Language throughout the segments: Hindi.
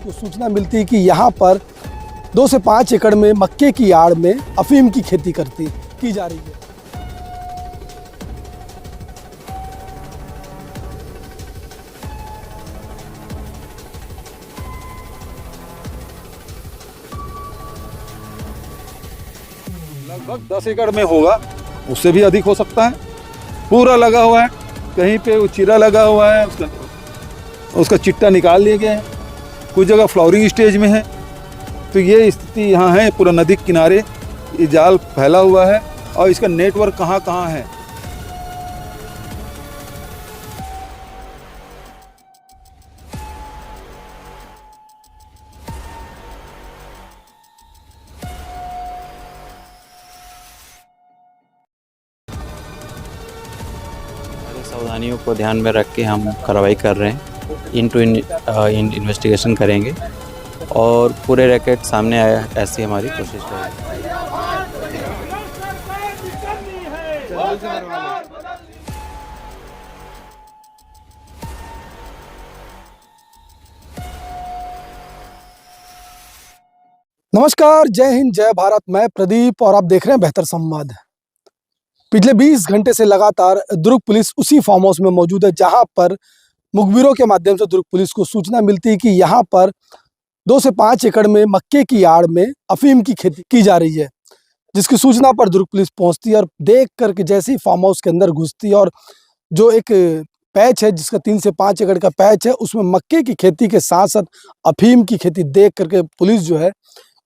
को सूचना मिलती है कि यहाँ पर 2 से 5 एकड़ में मक्के की आड़ में अफीम की खेती की जा रही है। लगभग 10 एकड़ में होगा, उससे भी अधिक हो सकता है। पूरा लगा हुआ है, कहीं पे वो चीरा लगा हुआ है, उसका चिट्टा निकाल लिया गया है, कुछ जगह फ्लावरिंग स्टेज में है। तो ये स्थिति यहाँ है, पूरा नदी के किनारे ये जाल फैला हुआ है और इसका नेटवर्क कहाँ कहाँ है। सावधानियों को ध्यान में रख के हम कार्रवाई कर रहे हैं। इन्वेस्टिगेशन करेंगे और पूरे रैकेट सामने आया, ऐसी हमारी कोशिश रहेगी। नमस्कार, जय हिंद, जय भारत। मैं प्रदीप और आप देख रहे हैं बेहतर संवाद। पिछले 20 घंटे से लगातार दुर्ग पुलिस उसी फार्म हाउस में मौजूद है जहां पर मुखबिरों के माध्यम से दुर्ग पुलिस को सूचना मिलती है कि यहाँ पर 2 से 5 एकड़ में मक्के की आड़ में अफीम की खेती की जा रही है, जिसकी सूचना पर दुर्ग पुलिस पहुंचती है और देख करके जैसे ही फार्म हाउस के अंदर घुसती है और जो एक पैच है जिसका 3 से 5 एकड़ का पैच है, उसमें मक्के की खेती के साथ साथ अफीम की खेती देख करके पुलिस जो है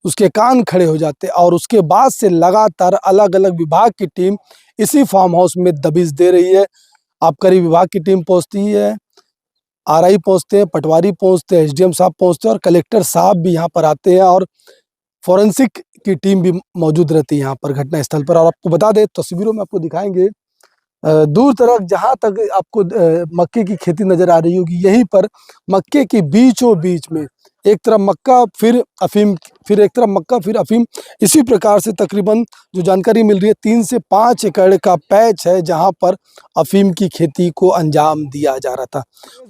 उसके कान खड़े हो जाते हैं। और उसके बाद से लगातार अलग अलग विभाग की टीम इसी फार्म हाउस में दबिश दे रही है। आबकारी विभाग की टीम पहुंचती है, आरआई पहुंचते हैं, पटवारी पहुंचते हैं, एसडीएम साहब पहुंचते हैं और कलेक्टर साहब भी यहाँ पर आते हैं और फॉरेंसिक की टीम भी मौजूद रहती है यहाँ पर घटना स्थल पर। और आपको बता दें, तस्वीरों में आपको दिखाएंगे, दूर तरफ जहाँ तक आपको मक्के की खेती नजर आ रही होगी, यहीं पर मक्के के बीचों बीच में एक तरफ मक्का फिर अफीम, फिर एक तरफ मक्का फिर अफीम, इसी प्रकार से तकरीबन जो जानकारी मिल रही है 3 से 5 एकड़ का पैच है जहां पर अफीम की खेती को अंजाम दिया जा रहा था।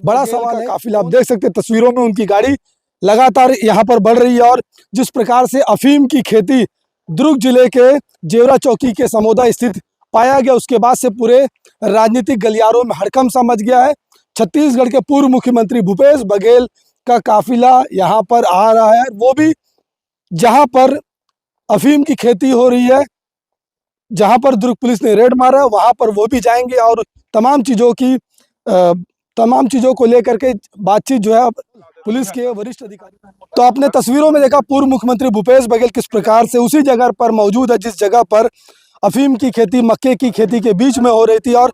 बड़ा सवाल है, काफिला आप देख सकते हैं तस्वीरों में, उनकी गाड़ी लगातार यहां पर बढ़ रही है। और जिस प्रकार से अफीम की खेती दुर्ग जिले के जेवरा चौकी के समोदा स्थित पाया गया, उसके बाद से पूरे राजनीतिक गलियारों में हड़कंप सा मच गया है। छत्तीसगढ़ के पूर्व मुख्यमंत्री भूपेश बघेल का काफिला यहाँ पर आ रहा है, वो भी जहां पर अफीम की खेती हो रही है, जहां पर दुर्ग पुलिस ने रेड मारा है, वहां पर वो भी जाएंगे और तमाम चीजों को लेकर के बातचीत जो है पुलिस के वरिष्ठ अधिकारी। तो आपने तस्वीरों में देखा पूर्व मुख्यमंत्री भूपेश बघेल किस प्रकार से उसी जगह पर मौजूद है जिस जगह पर अफीम की खेती मक्के की खेती के बीच में हो रही थी। और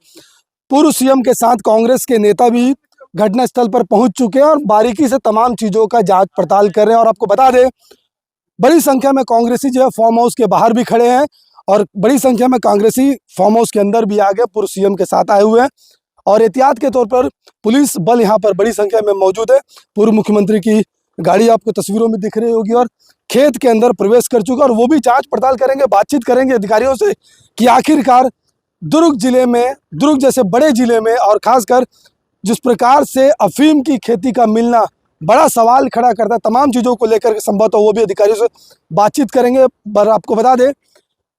पूर्व सीएम के साथ कांग्रेस के नेता भी घटनास्थल पर पहुंच चुके हैं और बारीकी से तमाम चीजों का जांच पड़ताल कर रहे हैं। और आपको बता दें, बड़ी संख्या में कांग्रेसी जो है फार्म हाउस के बाहर भी खड़े हैं और बड़ी संख्या में कांग्रेसी फार्म हाउस के अंदर भी आ गए, पूर्व सीएम के साथ आए हुए हैं। और एहतियात के तौर पर पुलिस बल यहाँ पर बड़ी संख्या में मौजूद है। पूर्व मुख्यमंत्री की गाड़ी आपको तस्वीरों में दिख रही होगी और खेत के अंदर प्रवेश कर चुका, और वो भी जांच पड़ताल करेंगे, बातचीत करेंगे अधिकारियों से कि आखिरकार दुर्ग जिले में, दुर्ग जैसे बड़े जिले में, और खासकर जिस प्रकार से अफीम की खेती का मिलना बड़ा सवाल खड़ा करता है, तमाम चीज़ों को लेकर के संभवतः वो भी अधिकारियों से बातचीत करेंगे। पर आपको बता दें,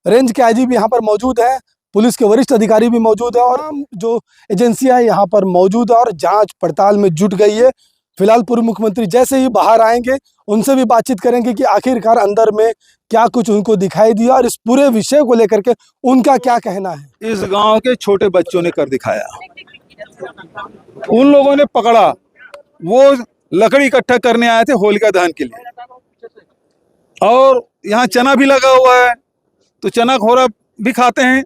रेंज के आईजी भी यहाँ पर मौजूद है, पुलिस के वरिष्ठ अधिकारी भी मौजूद है और जो एजेंसियां यहाँ पर मौजूद है और जांच पड़ताल में जुट गई है। फिलहाल पूर्व मुख्यमंत्री जैसे ही बाहर आएंगे उनसे भी बातचीत करेंगे कि आखिरकार अंदर में क्या कुछ उनको दिखाई दिया और इस पूरे विषय को लेकर के उनका क्या कहना है। इस गांव के छोटे बच्चों ने कर दिखाया, उन लोगों ने पकड़ा, वो लकड़ी इकट्ठा करने आए थे होलिका दहन के लिए, और यहाँ चना भी लगा हुआ है, तो चना खोरा भी खाते हैं।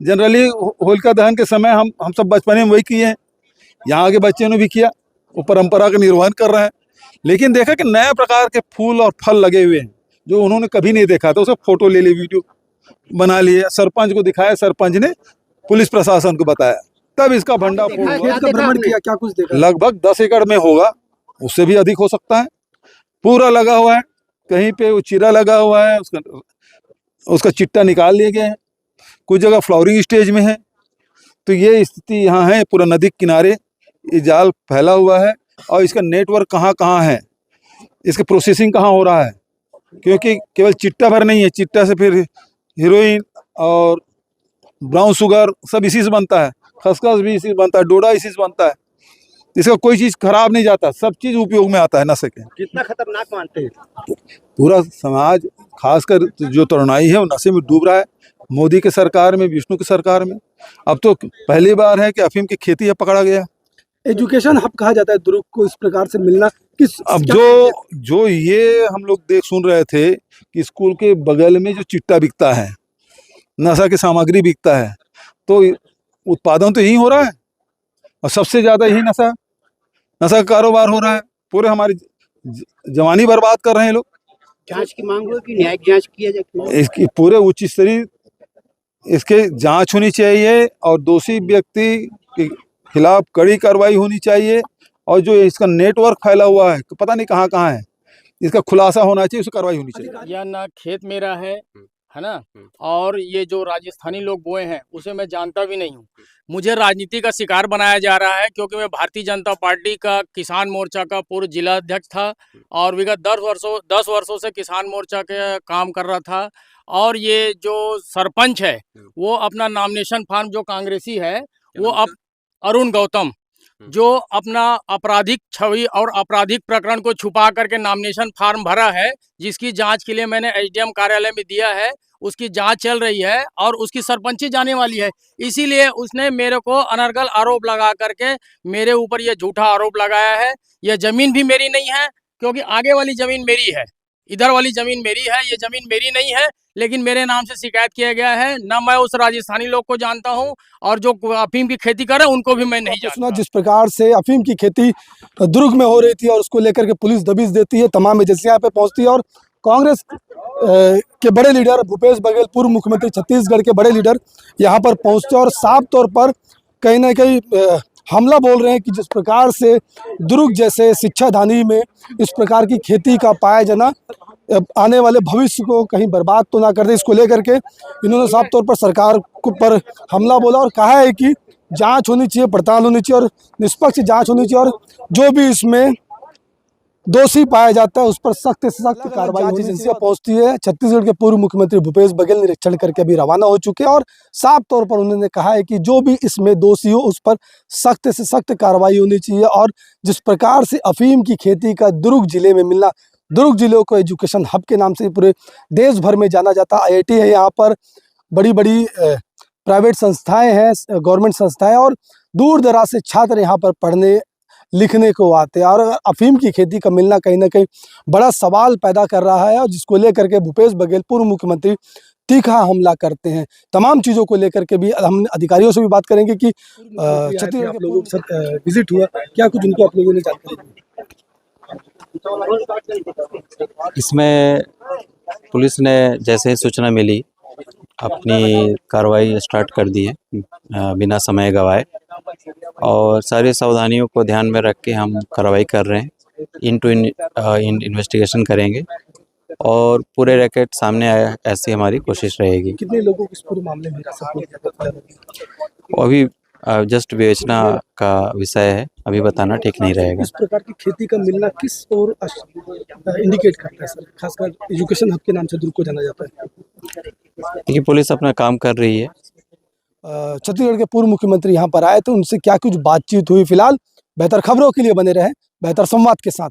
जनरली होलिका दहन के समय हम सब बचपन में वही किए हैं, यहाँ के बच्चे ने भी किया, वो परंपरा का निर्वहन कर रहे हैं। लेकिन देखा कि नया प्रकार के फूल और फल लगे हुए हैं जो उन्होंने कभी नहीं देखा था, उसे फोटो ले ली, वीडियो बना लिए, सरपंच को दिखाया, सरपंच ने पुलिस प्रशासन को बताया, तब इसका भंडाफोड़ हुआ। भ्रमण किया, क्या कुछ देखा? लगभग 10 एकड़ में होगा, उससे भी अधिक हो सकता है। पूरा लगा हुआ है, कहीं पे वो चीरा लगा हुआ है, उसका चिट्टा निकाल लिए गए हैं, कुछ जगह फ्लावरिंग स्टेज में है। तो ये स्थिति यहाँ है, पूरा नदी के किनारे ये जाल फैला हुआ है और इसका नेटवर्क कहाँ कहाँ है। इसके प्रोसेसिंग कहाँ हो रहा है, क्योंकि केवल चिट्टा भर नहीं है, चिट्टा से फिर हीरोइन और ब्राउन शुगर सब इसी से बनता है, खसखस भी इसी से बनता है, डोडा इसी से बनता है। इसका कोई चीज़ खराब नहीं जाता, सब चीज़ उपयोग में आता है नशे के। कितना खतरनाक मानते हैं? पूरा समाज खासकर जो तरुणाई है वो नशे में डूब रहा है। मोदी के सरकार में, विष्णु की सरकार में अब तो पहली बार है कि अफीम की खेती है पकड़ा गया। एजुकेशन हब कहा जाता है दुर्ग को, इस प्रकार से मिलना किस अब जो ये हम लोग सुन रहे थे कि स्कूल के बगल में जो चिट्टा बिकता है, नशा की सामग्री बिकता है, तो उत्पादन तो यही हो रहा है और सबसे ज्यादा यही नशा का कारोबार हो रहा है। पूरे हमारी जवानी बर्बाद कर रहे हैं लोग। जांच की मांग हो कि न्यायिक जांच किया जाए? इसकी पूरे उच्च स्तरीय इसके जांच होनी चाहिए और दोषी व्यक्ति के खिलाफ कड़ी कार्रवाई होनी चाहिए, और जो इसका नेटवर्क फैला हुआ है पता नहीं कहाँ कहाँ है, इसका खुलासा होना चाहिए, उसकी कार्रवाई होनी चाहिए। यह ना खेत मेरा है ना, और ये जो राजस्थानी लोग बोए हैं उसे मैं जानता भी नहीं हूँ। मुझे राजनीति का शिकार बनाया जा रहा है, क्योंकि मैं भारतीय जनता पार्टी का किसान मोर्चा का पूर्व जिला अध्यक्ष था और विगत 10 वर्षों से किसान मोर्चा के काम कर रहा था। और ये जो सरपंच है वो अपना नॉमिनेशन फॉर्म, जो कांग्रेसी है वो अब अरुण गौतम, जो अपना आपराधिक छवि और आपराधिक प्रकरण को छुपा करके नॉमिनेशन फॉर्म भरा है, जिसकी जांच के लिए मैंने एसडीएम कार्यालय में दिया है, उसकी जांच चल रही है और उसकी सरपंची जाने वाली है। इसीलिए उसने मेरे को अनर्गल आरोप लगा करके मेरे ऊपर ये झूठा आरोप लगाया है। यह जमीन भी मेरी नहीं है, क्योंकि आगे वाली जमीन मेरी है, इधर वाली जमीन मेरी है, ये जमीन मेरी नहीं है, लेकिन मेरे नाम से शिकायत किया गया है। न मैं उस राजस्थानी लोग को जानता हूं, और जो अफीम की खेती कर रहे हैं उनको भी मैं नहीं जानता। जिस प्रकार से अफीम की खेती दुर्ग में हो रही थी और उसको लेकर के पुलिस दबिश देती है, तमाम एजेंसियां पे पहुंचती है, और कांग्रेस के बड़े लीडर भूपेश बघेल, पूर्व मुख्यमंत्री छत्तीसगढ़ के बड़े लीडर यहाँ पर पहुंचते और साफ तौर पर कहीं ना कहीं हमला बोल रहे हैं कि जिस प्रकार से दुर्ग जैसे शिक्षाधानी में इस प्रकार की खेती का पाया जाना आने वाले भविष्य को कहीं बर्बाद तो ना कर दे। इसको लेकर के इन्होंने साफ तौर पर सरकार पर हमला बोला और कहा है कि जांच होनी चाहिए, पड़ताल होनी चाहिए और निष्पक्ष जांच होनी चाहिए, और जो भी इसमें दोषी पाया जाता है उस पर सख्त से सख्त कार्रवाई होनी एजेंसियां पहुंचती है। छत्तीसगढ़ के पूर्व मुख्यमंत्री भूपेश बघेल निरीक्षण करके अभी रवाना हो चुके हैं और साफ तौर पर उन्होंने कहा है कि जो भी इसमें दोषी हो उस पर सख्त से सख्त कार्रवाई होनी चाहिए। और जिस प्रकार से अफीम की खेती का दुर्ग जिले में मिलना, दुर्ग जिले को एजुकेशन हब के नाम से पूरे देश भर में जाना जाता, IIT है यहाँ पर, बड़ी बड़ी प्राइवेट संस्थाएं हैं, गवर्नमेंट संस्थाएं, और दूर दराज से छात्र यहाँ पर पढ़ने लिखने को आते हैं। और अफीम की खेती का मिलना कहीं ना कहीं बड़ा सवाल पैदा कर रहा है, और जिसको लेकर के भूपेश बघेल पूर्व मुख्यमंत्री तीखा हमला करते हैं। तमाम चीज़ों को लेकर के भी हम अधिकारियों से भी बात करेंगे कि छत्तीसगढ़ के लोगों के साथ विजिट हुआ, क्या कुछ उनको आप लोगों ने जानकारी दी? इसमें पुलिस ने जैसे ही सूचना मिली अपनी कार्रवाई स्टार्ट कर दी है बिना समय गवाए, और सारी सावधानियों को ध्यान में रख के हम कार्रवाई कर रहे हैं। इन्वेस्टिगेशन करेंगे और पूरे रैकेट सामने आए ऐसी हमारी कोशिश रहेगी। कितने लोगों को इस पूरे मामले में हिरासत में लिया गया? अभी जस्ट विवेचना का विषय है, अभी बताना ठीक नहीं रहेगा। इस प्रकार की खेती का मिलना किस ओर इंडिकेट करता है सर, खासकर एजुकेशन हब के नाम से दुर्ग को जाना जाता है? देखिए, पुलिस अपना काम कर रही है। छत्तीसगढ़ के पूर्व मुख्यमंत्री यहाँ पर आए थे, उनसे क्या कुछ बातचीत हुई? फिलहाल बेहतर खबरों के लिए बने रहे बेहतर संवाद के साथ।